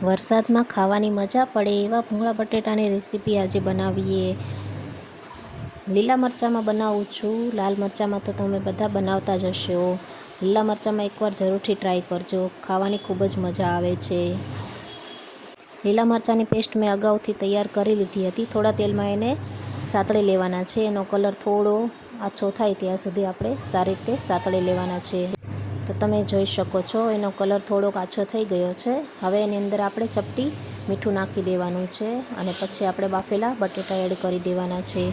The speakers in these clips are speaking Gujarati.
વરસાદમાં ખાવાની મજા પડે એવા ભૂંગળા બટેટાની રેસીપી આજે બનાવીએ। લીલા મરચાંમાં બનાવું છું, લાલ મરચાંમાં તો તમે બધા બનાવતા જ હશો। લીલા મરચાંમાં એકવાર જરૂરથી ટ્રાય કરજો, ખાવાની ખૂબ જ મજા આવે છે। લીલા મરચાંની પેસ્ટ મેં અગાઉથી તૈયાર કરી લીધી હતી। થોડા તેલમાં એને સાતળી લેવાના છે। એનો કલર થોડો આછો થાય ત્યાં સુધી આપણે સારી રીતે સાતળી લેવાના છે। તો તમે જોઈ શકો છો એનો કલર થોડોક આછો થઈ ગયો છે। હવે એની અંદર આપણે ચપટી મીઠું નાખી દેવાનું છે અને પછી આપણે બાફેલા બટેટા એડ કરી દેવાના છે।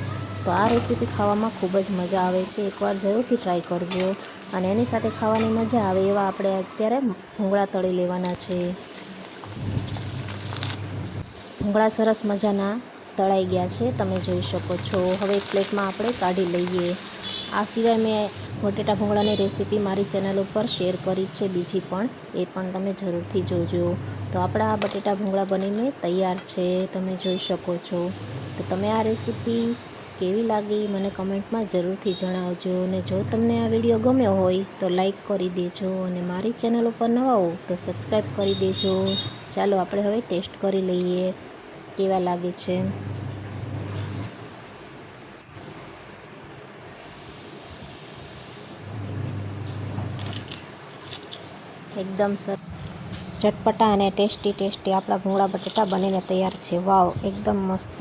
તો આ રેસીપી ખાવામાં ખૂબ જ મજા આવે છે, એકવાર જરૂરથી ટ્રાય કરજો। અને એની સાથે ખાવાની મજા આવે એવા આપણે અત્યારે ભૂંગળા તળી લેવાના છે। ભૂંગળા સરસ મજાના તળાઈ ગયા છે, તમે જોઈ શકો છો। હવે એક પ્લેટમાં આપણે કાઢી લઈએ। આ સિવાય મેં બટેટા ભૂંગળાની રેસીપી મારી ચેનલ ઉપર શેર કરી છે બીજી પણ, એ પણ તમે જરૂરથી જોજો। તો આપણા આ બટેટા ભૂંગળા બનીને તૈયાર છે, તમે જોઈ શકો છો। તો તમે આ રેસીપી કેવી લાગી મને કમેન્ટમાં જરૂરથી જણાવજો। અને જો તમને આ વિડીયો ગમ્યો હોય તો લાઈક કરી દેજો અને મારી ચેનલ ઉપર નવા હો તો સબસ્ક્રાઈબ કરી દેજો। ચાલો આપણે હવે ટેસ્ટ કરી લઈએ કેવા લાગે છે। એકદમ ચટપટા અને ટેસ્ટી આપણા ભૂંગળા બટેટા બનીને તૈયાર છે। વાવ, એકદમ મસ્ત।